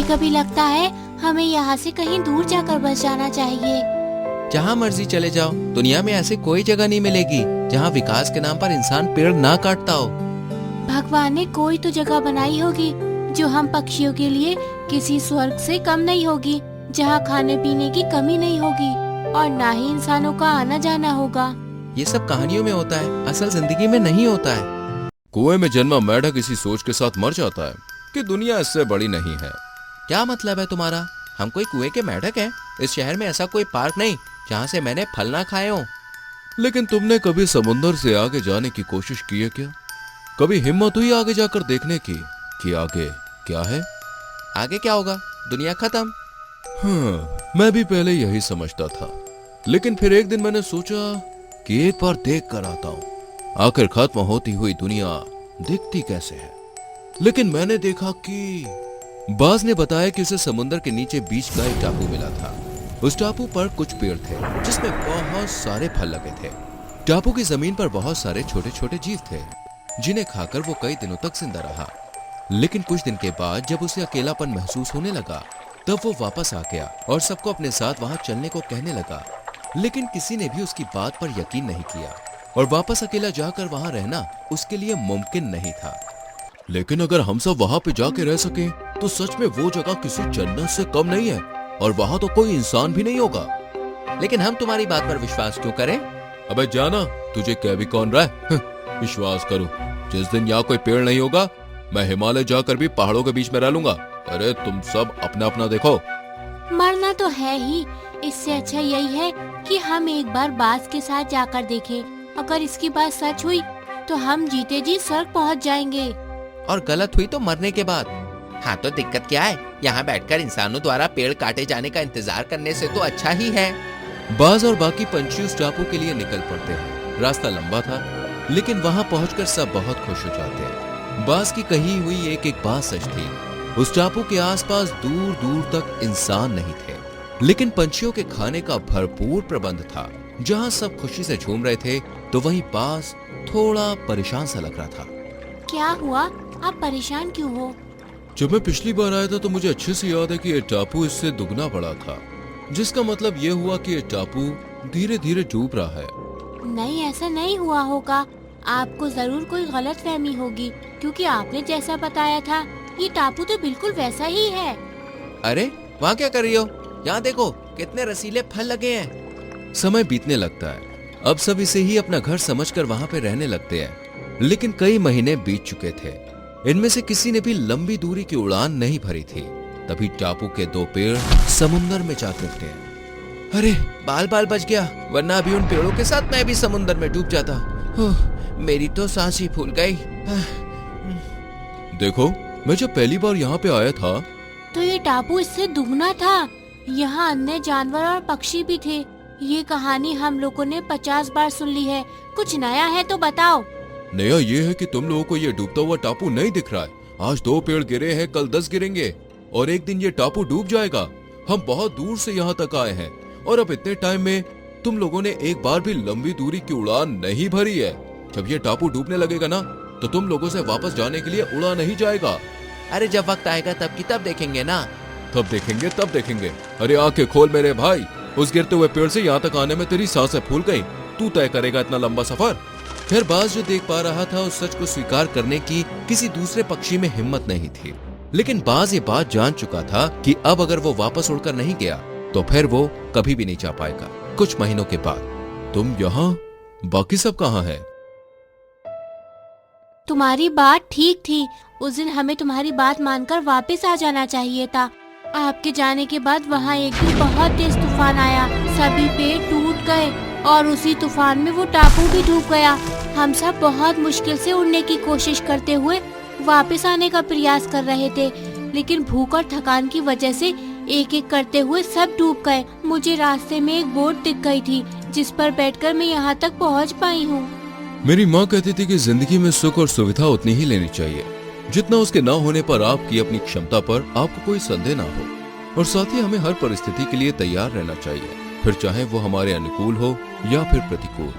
कभी कभी लगता है हमें यहाँ से कहीं दूर जाकर बस जाना चाहिए। जहाँ मर्जी चले जाओ, दुनिया में ऐसी कोई जगह नहीं मिलेगी जहाँ विकास के नाम पर इंसान पेड़ ना काटता हो। भगवान ने कोई तो जगह बनाई होगी जो हम पक्षियों के लिए किसी स्वर्ग से कम नहीं होगी, जहाँ खाने पीने की कमी नहीं होगी और ना ही इंसानों का आना जाना होगा। ये सब कहानियों में होता है, असल जिंदगी में नहीं होता है। कुएं में जन्मा मेढक इसी सोच के साथ मर जाता है कि दुनिया इससे बड़ी नहीं है। क्या मतलब है तुम्हारा? हम कोई कुएं के मेढक हैं? इस शहर में ऐसा कोई पार्क नहीं जहाँ से मैंने फल ना खाए हो। लेकिन तुमने कभी समुंदर से आगे जाने की कोशिश की है क्या? कभी हिम्मत हुई आगे जाकर देखने की कि आगे क्या है? आगे क्या होगा? दुनिया खत्म। हाँ, मैं भी पहले यही समझता था, लेकिन फिर एक दिन मैंने सोचा कि एक बार देख कर आता हूँ आखिर खत्म होती हुई दुनिया दिखती कैसे है। लेकिन मैंने देखा कि बाज ने बताया कि उसे समुद्र के नीचे बीच का एक टापू मिला था। उस टापू पर कुछ पेड़ थे जिसमें बहुत सारे फल लगे थे। टापू की जमीन पर बहुत सारे छोटे छोटे जीव थे जिन्हें खाकर वो कई दिनों तक जिंदा रहा। लेकिन कुछ दिन के बाद जब उसे अकेलापन महसूस होने लगा तब वो वापस आ गया और सबको अपने साथ वहां चलने को कहने लगा। लेकिन किसी ने भी उसकी बात पर यकीन नहीं किया और वापस अकेला जाकर वहां रहना उसके लिए मुमकिन नहीं था। लेकिन अगर हम सब वहां पे जाके रह सके तो सच में वो जगह किसी जन्नत से कम नहीं है और वहां तो कोई इंसान भी नहीं होगा। लेकिन हम तुम्हारी बात पर विश्वास क्यों करें? अबे जाना, तुझे कह भी कौन रहा है? विश्वास करूं, जिस दिन यहाँ कोई पेड़ नहीं होगा मैं हिमालय जाकर भी पहाड़ों के बीच में रह लूंगा। अरे तुम सब अपना अपना देखो। मरना तो है ही, इससे अच्छा यही है कि हम एक बार बाज के साथ जाकर देखें। अगर इसकी बात सच हुई तो हम जीते जी स्वर्ग पहुंच जाएंगे। और गलत हुई तो मरने के बाद। हाँ तो दिक्कत क्या है? यहाँ बैठकर इंसानों द्वारा पेड़ काटे जाने का इंतजार करने से तो अच्छा ही है। बाज और बाकी पंछी उस टापू के लिए निकल पड़ते हैं। रास्ता लंबा था लेकिन वहां पहुंचकर सब बहुत खुश हो जाते हैं। बाज की कही हुई एक एक बात सच थी। उस टापू के आसपास दूर दूर तक इंसान नहीं थे, लेकिन पंछियों के खाने का भरपूर प्रबंध था। जहाँ सब खुशी से झूम रहे थे तो वहीं बाज थोड़ा परेशान सा लग रहा था। क्या हुआ? आप परेशान क्यों हो? जब मैं पिछली बार आया था तो मुझे अच्छे से याद है कि ये टापू इससे दुगना बड़ा था, जिसका मतलब ये हुआ कि ये टापू धीरे धीरे डूब रहा है। नहीं, ऐसा नहीं हुआ होगा। आपको जरूर कोई गलत फहमी होगी, क्योंकि आपने जैसा बताया था ये टापू तो बिल्कुल वैसा ही है। अरे वहाँ क्या कर रही हो? यहाँ देखो कितने रसीले फल लगे हैं। समय बीतने लगता है। अब सब इसे ही अपना घर समझकर वहां पे रहने लगते हैं। लेकिन कई महीने बीत चुके थे। इनमें से किसी ने भी लंबी दूरी की उड़ान नहीं भरी थी। तभी टापू के दो पेड़ समुंदर में जा गिरते हैं। अरे बाल बाल बच गया, वरना अभी उन पेड़ों के साथ मैं भी समुंदर में डूब जाता। मेरी तो सांस ही फूल गई। देखो, मैं जब पहली बार यहाँ पे आया था तो ये टापू इससे दुगना था। यहाँ अन्य जानवर और पक्षी भी थे। ये कहानी हम लोगों ने 50 बार सुन ली है। कुछ नया है तो बताओ। नया ये है कि तुम लोगों को ये डूबता हुआ टापू नहीं दिख रहा है। आज 2 पेड़ गिरे हैं, कल 10 गिरेंगे और एक दिन ये टापू डूब जाएगा। हम बहुत दूर से यहाँ तक आए हैं और अब इतने टाइम में तुम लोगों ने एक बार भी लंबी दूरी की उड़ान नहीं भरी है। जब ये टापू डूबने लगेगा ना तो तुम लोगों से वापस जाने के लिए उड़ा नहीं जाएगा। अरे जब वक्त आएगा तब की तब देखेंगे ना। तब देखेंगे तब देखेंगे। अरे आंखें खोल मेरे भाई, उस गिरते हुए पेड़ से यहाँ तक आने में तेरी सांसें फूल गई। तू तय करेगा इतना लंबा सफर। फिर बाज जो देख पा रहा था उस सच को स्वीकार करने की किसी दूसरे पक्षी में हिम्मत नहीं थी। लेकिन बाज ये बात जान चुका था कि अब अगर वो वापस उड़कर नहीं गया तो फिर वो कभी भी नहीं जा पाएगा। कुछ महीनों के बाद। तुम यहाँ, बाकी सब कहाँ है? तुम्हारी बात ठीक थी। उस दिन हमें तुम्हारी बात मानकर वापस आ जाना चाहिए था। आपके जाने के बाद वहाँ एक दिन बहुत तेज तूफान आया। सभी पेड़ टूट गए और उसी तूफान में वो टापू भी डूब गया। हम सब बहुत मुश्किल से उड़ने की कोशिश करते हुए वापस आने का प्रयास कर रहे थे, लेकिन भूख और थकान की वजह से एक एक करते हुए सब डूब गए। मुझे रास्ते में एक बोट दिख गई थी जिस पर बैठकर मैं यहाँ तक पहुँच पाई हूँ। मेरी माँ कहती थी कि जिंदगी में सुख और सुविधा उतनी ही लेनी चाहिए जितना उसके ना होने पर आपकी अपनी क्षमता पर आपको कोई संदेह ना हो। और साथ ही हमें हर परिस्थिति के लिए तैयार रहना चाहिए, फिर चाहे वो हमारे अनुकूल हो या फिर प्रतिकूल।